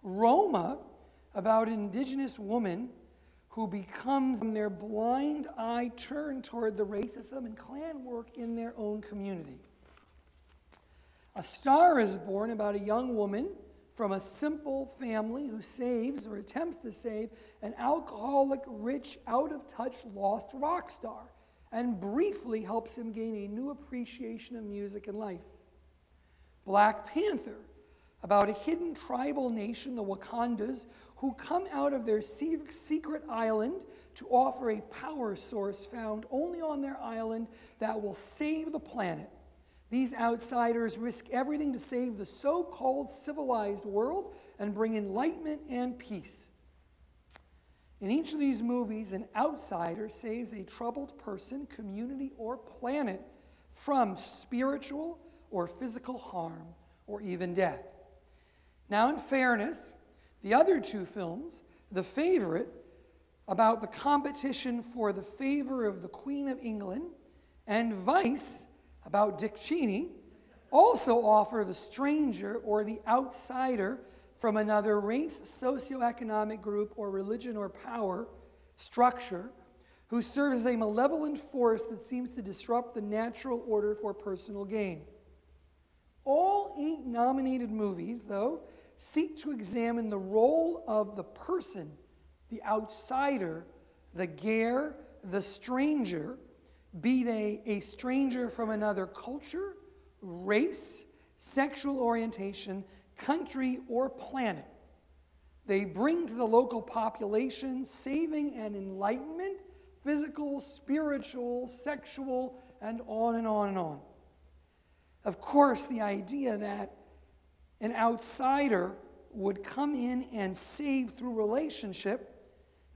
Roma, about an indigenous woman who becomes their blind eye turned toward the racism and clan work in their own community. A Star is Born, about a young woman from a simple family who saves or attempts to save an alcoholic, rich, out-of-touch, lost rock star and briefly helps him gain a new appreciation of music and life. Black Panther, about a hidden tribal nation, the Wakandas, who come out of their secret island to offer a power source found only on their island that will save the planet. These outsiders risk everything to save the so-called civilized world and bring enlightenment and peace. In each of these movies, an outsider saves a troubled person, community, or planet from spiritual or physical harm or even death. Now, in fairness, the other two films, The Favorite, about the competition for the favor of the Queen of England, and Vice, about Dick Cheney, also offer the stranger or the outsider from another race, socioeconomic group, or religion or power structure who serves as a malevolent force that seems to disrupt the natural order for personal gain. All 8 nominated movies, though, seek to examine the role of the person, the outsider, the ger, the stranger, be they a stranger from another culture, race, sexual orientation, country, or planet. They bring to the local population saving and enlightenment, physical, spiritual, sexual, and on and on and on. Of course, the idea that an outsider would come in and save through relationship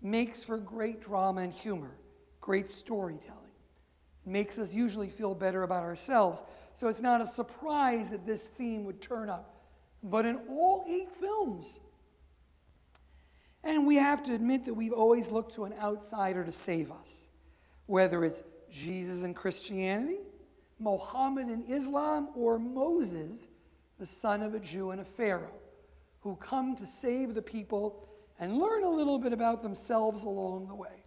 makes for great drama and humor, great storytelling. Makes us usually feel better about ourselves. So it's not a surprise that this theme would turn up. But in all 8 films, and we have to admit that we've always looked to an outsider to save us, whether it's Jesus in Christianity, Mohammed in Islam, or Moses, the son of a Jew and a Pharaoh, who come to save the people and learn a little bit about themselves along the way.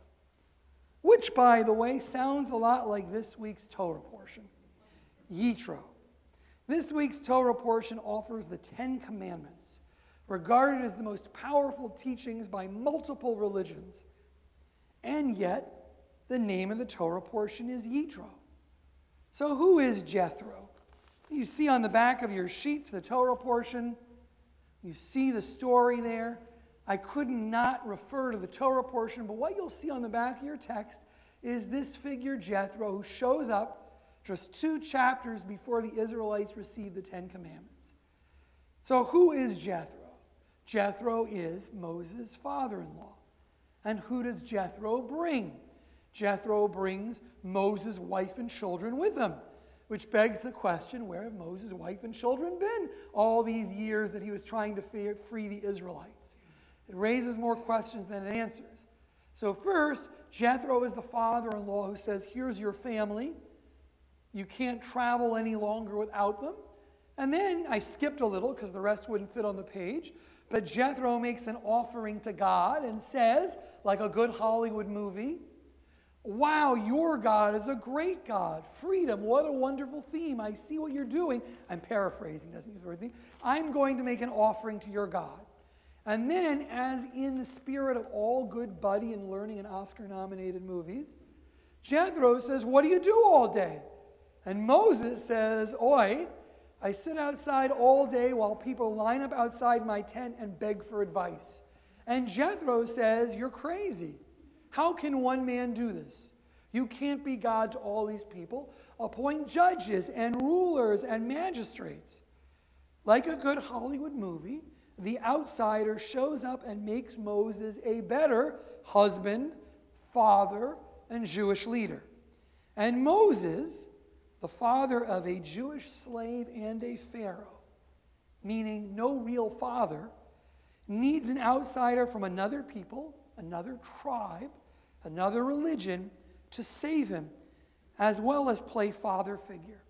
Which, by the way, sounds a lot like this week's Torah portion, Yitro. This week's Torah portion offers the 10 Commandments, regarded as the most powerful teachings by multiple religions. And yet, the name of the Torah portion is Yitro. So who is Jethro? You see on the back of your sheets the Torah portion. You see the story there. I could not refer to the Torah portion, but what you'll see on the back of your text is this figure, Jethro, who shows up just 2 chapters before the Israelites received the 10 Commandments. So who is Jethro? Jethro is Moses' father-in-law. And who does Jethro bring? Jethro brings Moses' wife and children with him, which begs the question, where have Moses' wife and children been all these years that he was trying to free the Israelites? It raises more questions than it answers. So first, Jethro is the father-in-law who says, here's your family. You can't travel any longer without them. And then I skipped a little because the rest wouldn't fit on the page. But Jethro makes an offering to God and says, like a good Hollywood movie, wow, your God is a great God. Freedom, what a wonderful theme. I see what you're doing. I'm paraphrasing, doesn't use the word theme. I'm going to make an offering to your God. And then, as in the spirit of all good buddy and learning in Oscar-nominated movies, Jethro says, what do you do all day? And Moses says, oi, I sit outside all day while people line up outside my tent and beg for advice. And Jethro says, you're crazy. How can one man do this? You can't be God to all these people. Appoint judges and rulers and magistrates. Like a good Hollywood movie, the outsider shows up and makes Moses a better husband, father, and Jewish leader. And Moses, the father of a Jewish slave and a pharaoh, meaning no real father, needs an outsider from another people, another tribe, another religion to save him, as well as play father figure.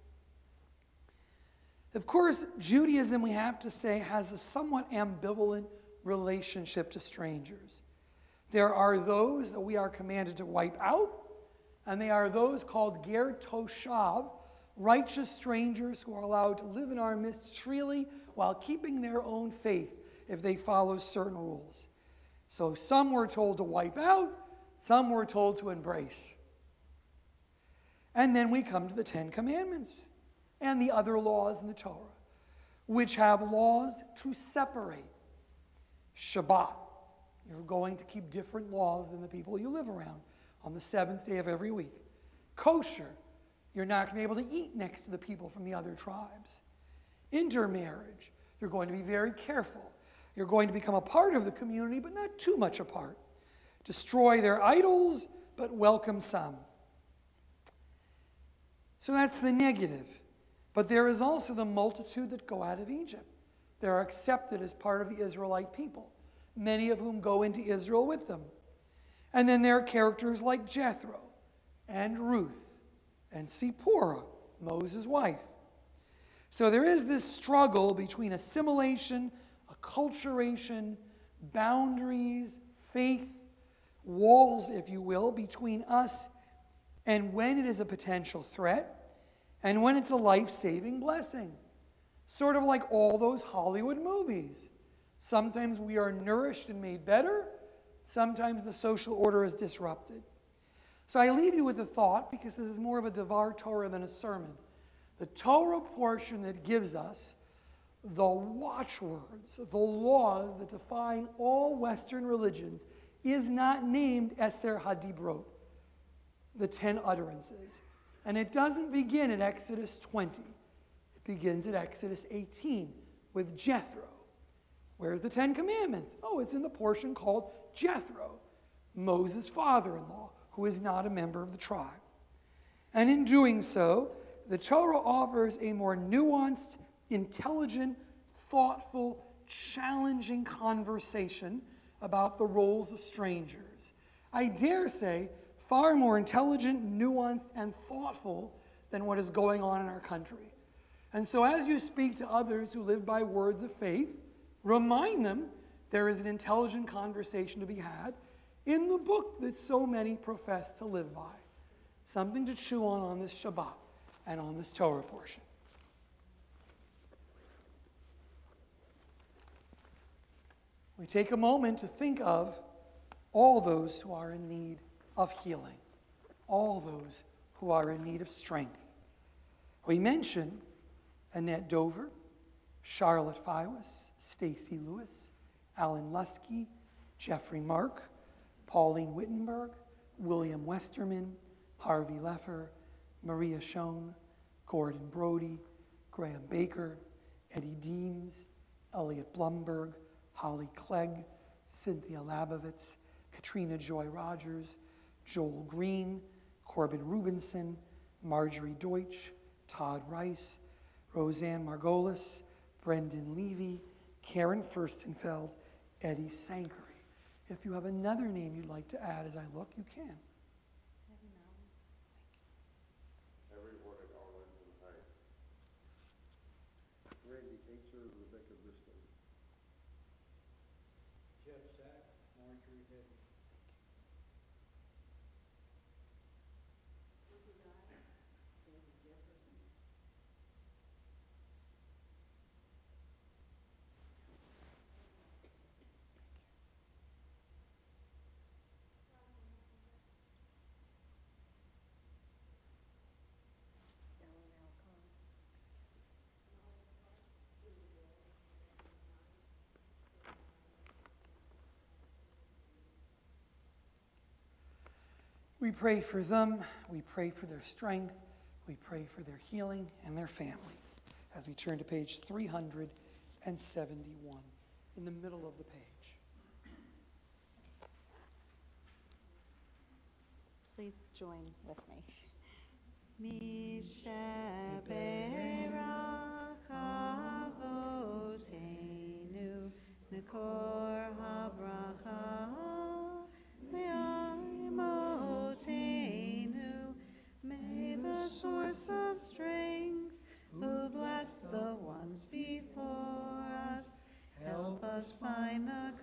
Of course, Judaism, we have to say, has a somewhat ambivalent relationship to strangers. There are those that we are commanded to wipe out, and they are those called ger toshav, righteous strangers who are allowed to live in our midst freely while keeping their own faith if they follow certain rules. So some were told to wipe out, some were told to embrace. And then we come to the Ten Commandments and the other laws in the Torah, which have laws to separate. Shabbat, you're going to keep different laws than the people you live around on the seventh day of every week. Kosher, you're not going to be able to eat next to the people from the other tribes. Intermarriage, you're going to be very careful. You're going to become a part of the community, but not too much a part. Destroy their idols, but welcome some. So that's the negative. But there is also the multitude that go out of Egypt. They're accepted as part of the Israelite people, many of whom go into Israel with them. And then there are characters like Jethro and Ruth and Zipporah, Moses' wife. So there is this struggle between assimilation, acculturation, boundaries, faith, walls, if you will, between us and when it is a potential threat and when it's a life-saving blessing. Sort of like all those Hollywood movies. Sometimes we are nourished and made better. Sometimes the social order is disrupted. So I leave you with a thought, because this is more of a Devar Torah than a sermon. The Torah portion that gives us the watchwords, the laws that define all Western religions, is not named Eser HaDibrot, the 10 utterances. And it doesn't begin at Exodus 20. It begins at Exodus 18 with Jethro. Where's the 10 Commandments? Oh, it's in the portion called Jethro, Moses' father-in-law, who is not a member of the tribe. And in doing so, the Torah offers a more nuanced, intelligent, thoughtful, challenging conversation about the roles of strangers. I dare say, far more intelligent, nuanced, and thoughtful than what is going on in our country. And so as you speak to others who live by words of faith, remind them there is an intelligent conversation to be had in the book that so many profess to live by. Something to chew on this Shabbat and on this Torah portion. We take a moment to think of all those who are in need of healing, all those who are in need of strength. We mention Annette Dover, Charlotte Fiwas, Stacy Lewis, Alan Lusky, Jeffrey Mark, Pauline Wittenberg, William Westerman, Harvey Leffer, Maria Schoen, Gordon Brody, Graham Baker, Eddie Deems, Elliot Blumberg, Holly Clegg, Cynthia Labovitz, Katrina Joy Rogers, Joel Green, Corbin Rubinson, Marjorie Deutsch, Todd Rice, Roseanne Margolis, Brendan Levy, Karen Furstenfeld, Eddie Sankery. If you have another name you'd like to add as I look, you can. Everyone at Arlington Heights. Randy Aitcher, Rebecca Bristol. Jeff Sack, Marjorie Hedden. We pray for them, we pray for their strength, we pray for their healing and their families as we turn to page 371 in the middle of the page. Please join with me. Mishaberachavotenu Mikor habracha Le'imotenu. May the source of strength, who bless the ones before us, help us find the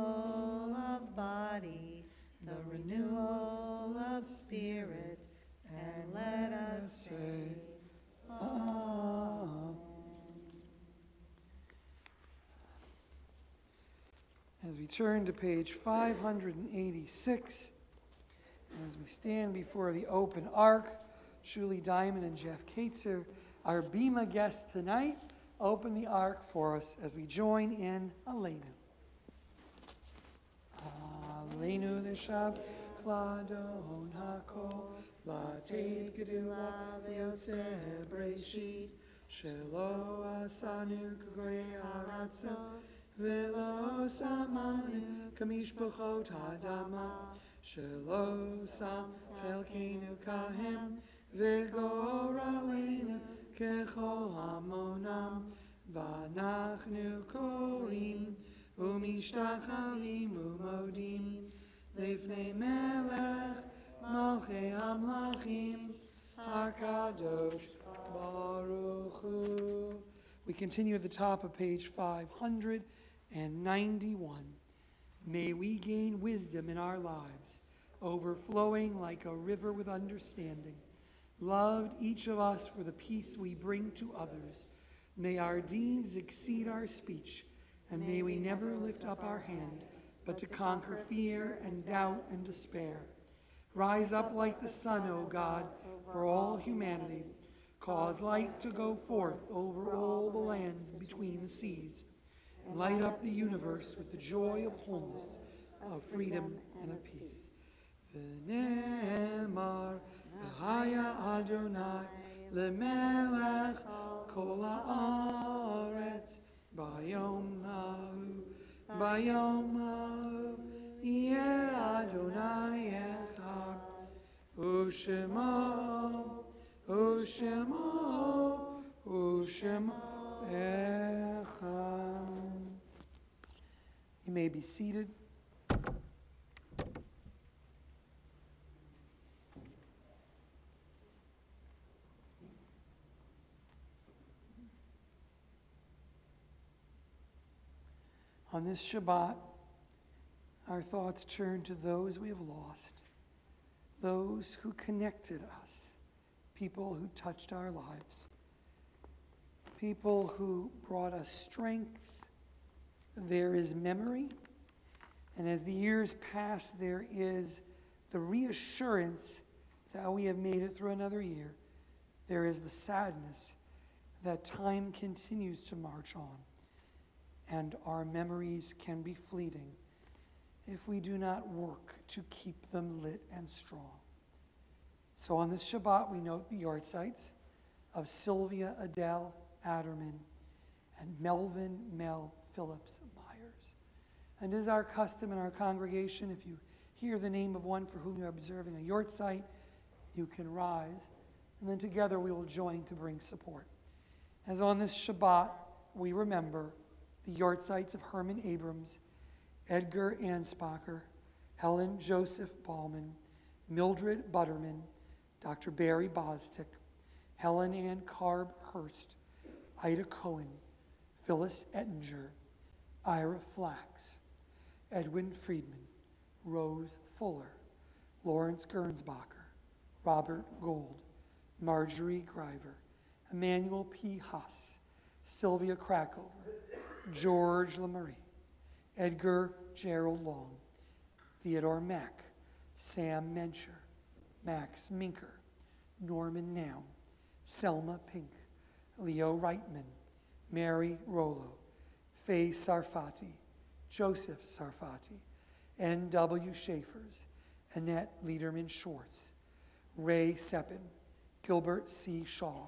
renewal of body, the renewal of spirit, and let us say, Amen. As we turn to page 586, as we stand before the open ark, Julie Diamond and Jeff Katzer, our Bema guests tonight, open the ark for us as we join in Aleinu. Aleinu l'shav kladon hakol lated gedula v'yotzeh breshit shelo asanu k'goyei haratzon v'lo samanu kamishpachot hadama shelo sam chelkeinu kahem v'goralenu kechol hamonam v'anachnu korim umishtachavim umodim lifnei melech malchei hamlachim hakadosh baruch hu. We continue at the top of page 591. May we gain wisdom in our lives, overflowing like a river with understanding. Loved each of us for the peace we bring to others. May our deeds exceed our speech, and may we never lift up our hand, but to conquer fear and doubt and despair. Rise up like the sun, O God, for all humanity. Cause light to go forth over all the lands between the seas. And light up the universe with the joy of wholeness, of freedom, and of peace. V'ne'emar v'haya Adonai lemelech kol haaretz bayom ha'u yeh Adonai echad u'shemo echad. You may be seated. On this Shabbat, our thoughts turn to those we have lost, those who connected us, people who touched our lives, people who brought us strength. There is memory, and as the years pass, there is the reassurance that we have made it through another year. There is the sadness that time continues to march on, and our memories can be fleeting if we do not work to keep them lit and strong. So on this Shabbat, we note the yahrzeits of Sylvia Adele Adderman and Melvin Mel Phillips Myers. And as our custom in our congregation, if you hear the name of one for whom you're observing a yahrzeit, you can rise, and then together we will join to bring support. As on this Shabbat, we remember the yahrzeits of Herman Abrams, Edgar Anspacher, Helen Joseph Ballman, Mildred Butterman, Dr. Barry Bostic, Helen Ann Carb Hurst, Ida Cohen, Phyllis Ettinger, Ira Flax, Edwin Friedman, Rose Fuller, Lawrence Gernsbacher, Robert Gold, Marjorie Greiver, Emmanuel P. Haas, Sylvia Crackover, George LeMarie, Edgar Gerald Long, Theodore Mack, Sam Mencher, Max Minker, Norman Noun, Selma Pink, Leo Reitman, Mary Rollo, Faye Sarfati, Joseph Sarfati, N.W. Schaefer's, Annette Liederman Schwartz, Ray Seppin, Gilbert C. Shaw,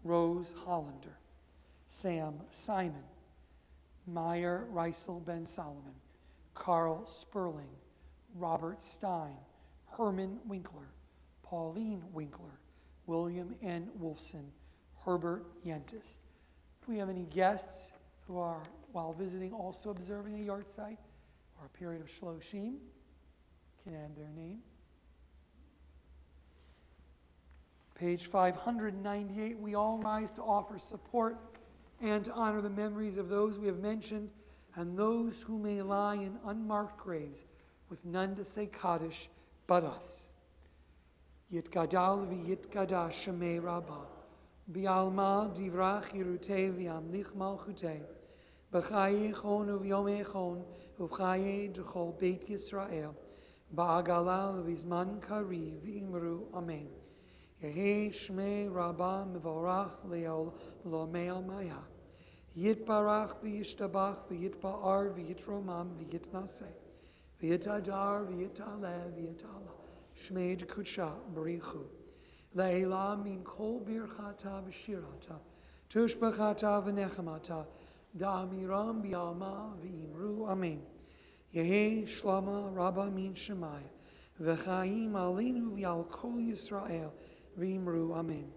Rose Hollander, Sam Simon, Meyer Reisel Ben Solomon, Carl Sperling, Robert Stein, Herman Winkler, Pauline Winkler, William N. Wolfson, Herbert Yentis. If we have any guests who are, while visiting, also observing a yahrzeit or a period of shloshim, can add their name. Page 598, we all rise to offer support and to honor the memories of those we have mentioned and those who may lie in unmarked graves with none to say Kaddish but us. Yitgadal v'yitgadash Shemei Rabbah, Bialma divrach yirutei v'yamlich malchutei, B'chaye echon uvyom echon, uvchaye d'chol Beit Yisrael, Ba'agala v'izman kari v'imru Amen. Yehi Shmei Rabbah mevorach leol v'lomei maya. Yitbarach v'yishtabach v'yitba'ar v'yitromam v'yitnaseh. V'yitadar v'yitaleh v'yitala. Shmei d'kutsha b'richu. Le'ela min kol birchata v'shirata. Tushbachata v'nechemata. Da'amiram b'yalma v'imru Amen. Yehi shlama Rabbah min Shemai. V'chaim alinu v'yal kol Yisrael v'imru Amen.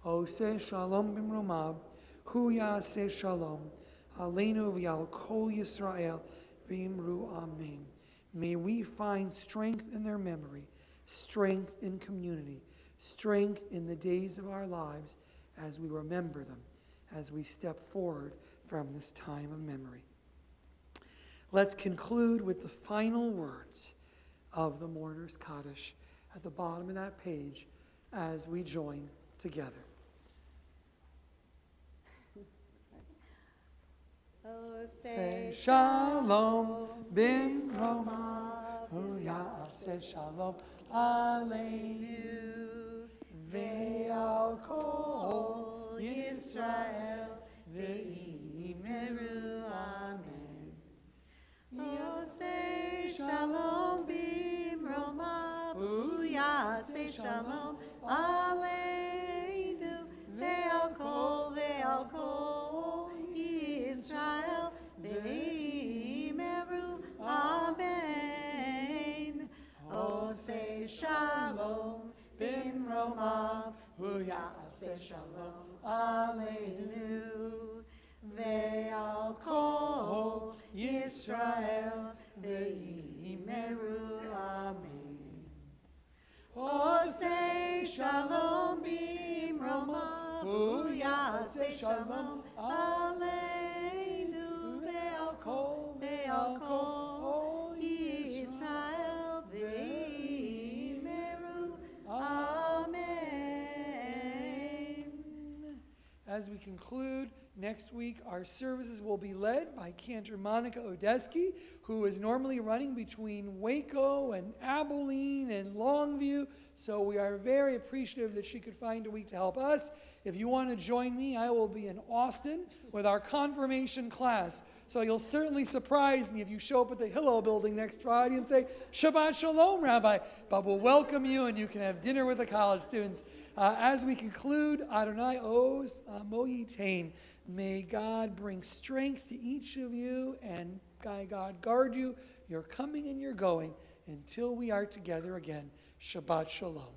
Oseh shalom b'mromav. Hu yaseh shalom. Aleinu v'yal kol Yisrael v'imru Amen. May we find strength in their memory, strength in community, strength in the days of our lives as we remember them, as we step forward from this time of memory. Let's conclude with the final words of the Mourner's Kaddish at the bottom of that page as we join together. Oh, Say shalom bimroma, hu ya'aseh shalom aleinu, ve'al kol Yisrael ve'imeru Amen. oh, say shalom bimroma, hu yaseh shalom aleinu, ve'al kol Israel, ve'imeru Amen. Oh, say shalom bimromav, hu ya'aseh shalom aleinu, ve'al kol Yisrael, ve'imeru Amen. Oh, say shalom bimromav, hu ya'aseh shalom aleinu, ve'al kol Yisrael, ve'imeru Amen. As we conclude, next week our services will be led by Cantor Monica Odeski, who is normally running between Waco and Abilene and Longview. So we are very appreciative that she could find a week to help us. If you want to join me, I will be in Austin with our confirmation class. So you'll certainly surprise me if you show up at the Hillel building next Friday and say, Shabbat Shalom, Rabbi. But we'll welcome you and you can have dinner with the college students. As we conclude, Adonai Oz Moyitain. May God bring strength to each of you and God guard you, your coming and your going, until we are together again. Shabbat Shalom.